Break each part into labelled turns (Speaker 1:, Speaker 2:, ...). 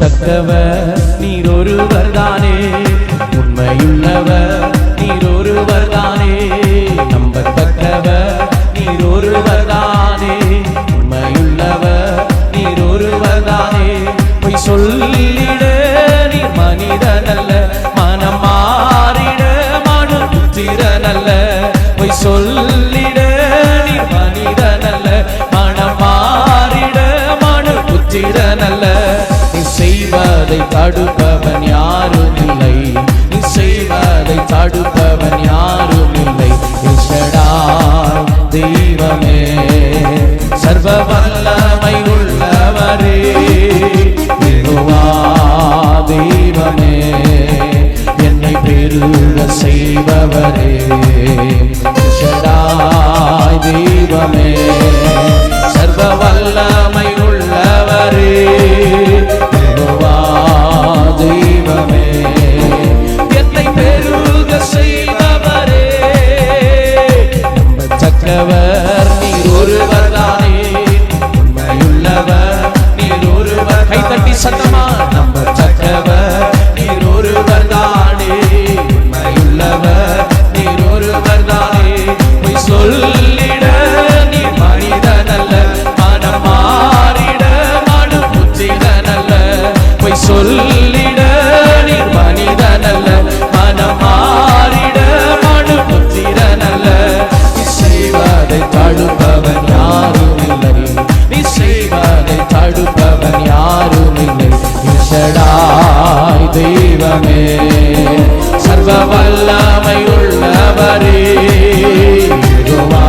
Speaker 1: நம்பத்தக்கவர் நீர் ஒருவர் தானே, உண்மையுள்ளவர் நீர் ஒருவர் தானே. நம்பத்தக்கவர் நீர் ஒருவர் தானே, உண்மையுள்ளவர் நீர் ஒருவர் தானே. பொய் சொல்லிட நீர் மனிதனல்ல, மனம் மாறிட மனு புத்திரனல்ல. பொய் சொல்லிட நீர் மனிதனல்ல, மனம் மாறிட மனு புத்திரனல்ல. நீ செய்வதை தடுப்பவன் யாரும் இல்லை, நீ செய்வதை தடுப்பவன் யாரும் இல்லை. எல்ஷடாய் தெய்வமே, சர்வ வல்லமை உள்ளவரே, யெகோவா தெய்வமே, என்னை பெருக செய்பவரே. எல்ஷடாய் தெய்வமே, சர்வ வல்லமை உள்ளவரே, யெகோவா தெய்வமே, என்னை பெருக செய்பவரே. நம்பத்தக்கவர் நீர் ஒருவர் தானே, உண்மையுள்ளவர் நீர் ஒருவர். கைதட்டி சத்தமா நம்பத்தக்கவர் நீர் ஒருவர் தானே, உண்மையுள்ளவர் நீர் ஒருவர் தானே. பொய் சொல்லிட நீர் மனிதனல்ல, மனம் மாறிட மனு புத்திரனல்ல. பொய் சொல்லிட நீர் மனிதனல்ல, மனம் மாறிட மனு புத்திரனல்ல. நீ செய்வதை தடுப்பவன் யாரும் இல்லை, நீ செய்வதை தடுப்பவன் யாரும் இல்லை. எல்ஷடாய் தெய்வமே, சர்வ வல்லமை உள்ளவரே, யெகோவா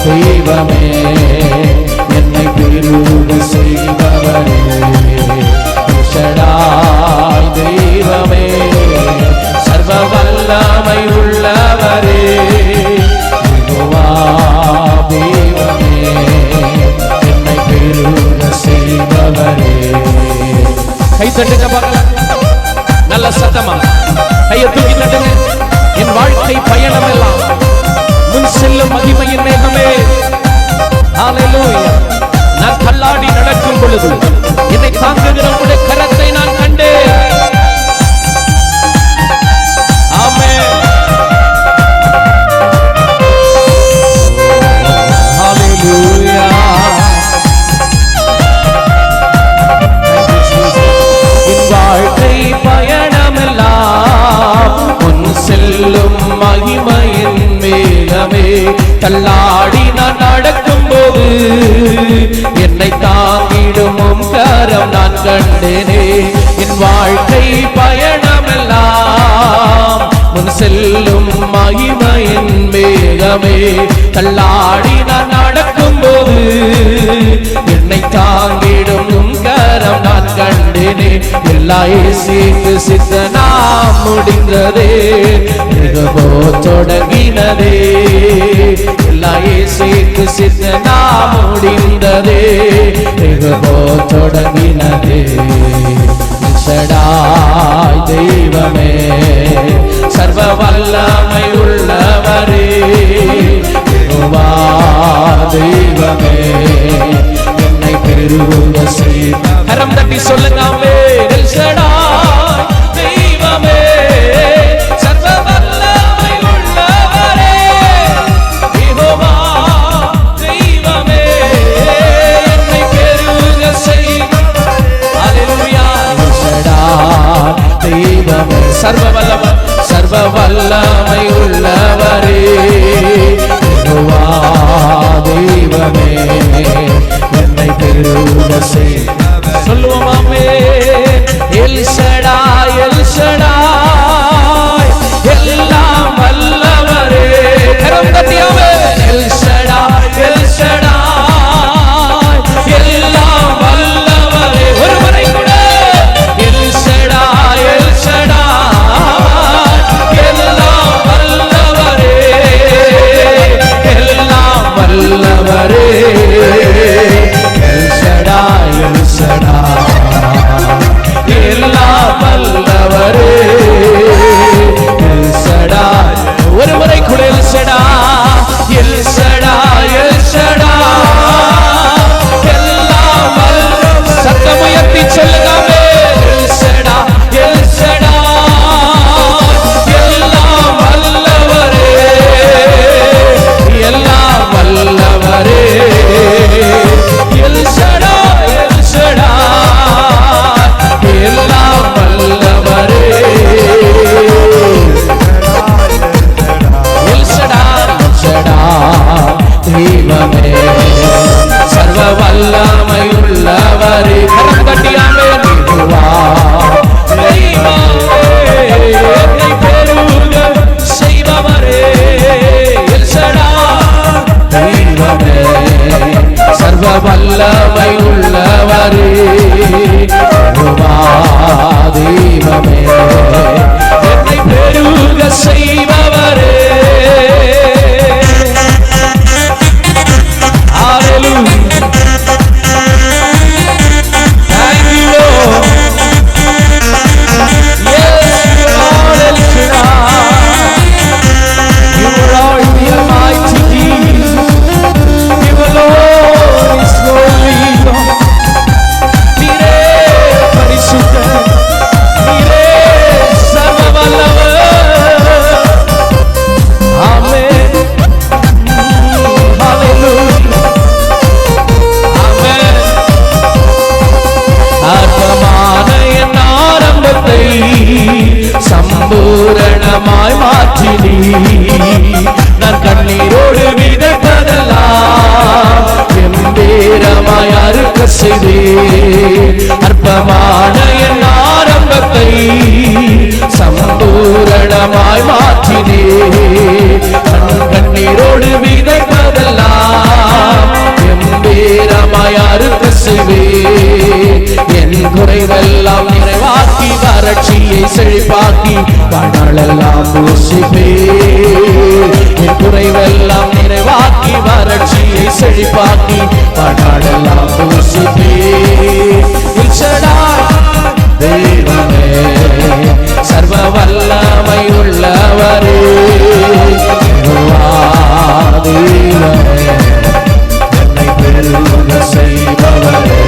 Speaker 1: தெய்வமே, என்னை பெருக செய்பவரே. எல்ஷடாய் தெய்வமே, சர்வ வல்லமை உள்ளவரே, யெகோவா தெய்வமே, என்னை பெருக செய்பவரே. கை தட்டுங்க பார்க்கலாம், நல்ல சத்தமா கையை தூக்கி தட்டுங்க. என் வாழ்க்கை பயணம் எல்லாம் முன் செல்லும் மகிமையின் மேகமே. ஹல்லேலூயா. நான் தள்ளாடி நடக்கும் பொழுது என்னை தாங்குகிற உம்முடைய கரத்தை நான் கண்டேன். ஆமென். ஹல்லேலூயா. என் வாழ்க்கை பயணமெல்லாம் முன் செல்லும் மகிமையின் மேகமே. தள்ளாடி நான் நடக்கும் போது என்னை தாங்கிடும் உம் கரம் நான் கண்டேனே. என் வாழ்க்கை பயணமெல்லாம் முன் செல்லும் மகிமையின் மேகமே. தள்ளாடி நான் நடக்கும் போது என்னை தாங்கிடும் உம் கரம் நான் கண்டேனே. எல்லா இயேசுவுக்கு சித்தனாம் முடிந்ததே, யெகோவா தொடங்கினதே. எல்லா இயேசுவுக்கு சித்தனாம் முடிந்ததே, யெகோவா தொடங்கினதே. எல்ஷடாய் தெய்வமே, சர்வ வல்லமை உள்ளவரே, யெகோவா தெய்வமே, என்னை பெருக செய்பவரே. கரம் தட்டி சொல்லுங்க ஆமென். எல்ஷடாய் தெய்வமே, சர்வ வல்லமை உள்ளவரே, யெகோவா தெய்வமே, என்னை பெருக செய்பவரே. ஹல்லேலூயா. எல்ஷடாய் தெய்வமே, சர்வ வல்லமை உள்ளவரே, யெகோவா தெய்வமே, என்னை பெருக செய்பவரே. சொல்லுவோம் ஆமென். எல்ஷடாய் எல்ஷடாய், எல்லாம் வல்லவரே. கரம் தட்டி ஆமென். எல்ஷடாய் எல்ஷடாய், எல்லாம் வல்லவரே. ஒரு முறை கூட எல்ஷடாய் எல்ஷடாய், எல்லாம் வல்லவரே, எல்லாம் வல்லவரே. எல்ஷடாய் எல்ஷடாய், எல்லாம் வல்லவரே. நான் கண்ணீரோடு விதைப்பதெல்லாம் கம்பீரமாய் அறுக்க செய்தே. அற்பமான என் ஆரம்பத்தை சம்பூரணமாய் மாற்றினே. கண்ணீரோடு விதைப்பதெல்லாம் கம்பீரமாய் அறுக்க செய்தே. என் குறைவெல்லாம் நிறைவாக்கி வறட்சியை செழிப்பாக்கி வாழ்நாளெல்லாம் பூசிப்பே. என் குறைவெல்லாம் நிறைவாக்கி வறட்சியை செழிப்பாக்கி வாழ்நாளெல்லாம் பூசிப்பே. தெய்வமே சர்வ வல்லமை உள்ளவரே, தெய்வமே என்னை பெருக செய்பவரே.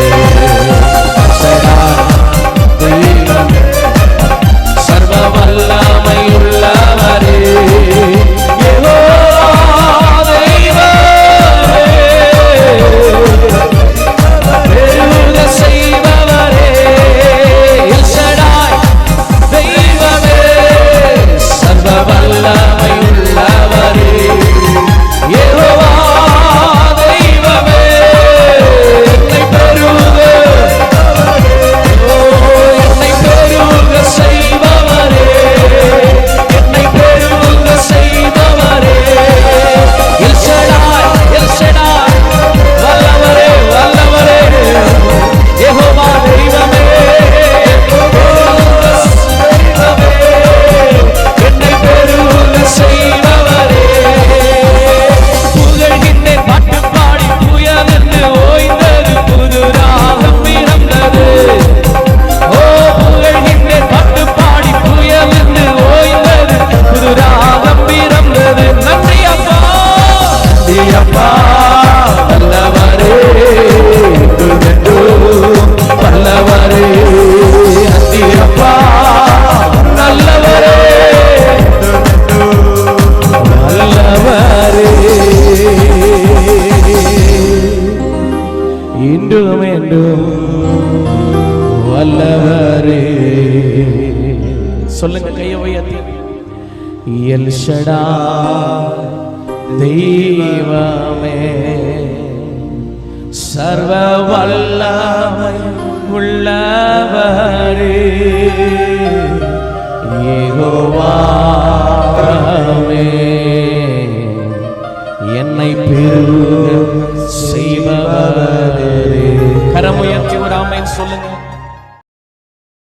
Speaker 1: தெய்வமே சர்வ வல்லமை உள்ளவரே, இன்றும் என்றும் வல்லவரே. சொல்லுங்க கையை உயர்த்தி. எல் ஷடாய் தெய்வமே சர்வ வல்லமை உள்ளவரே, யெகோவா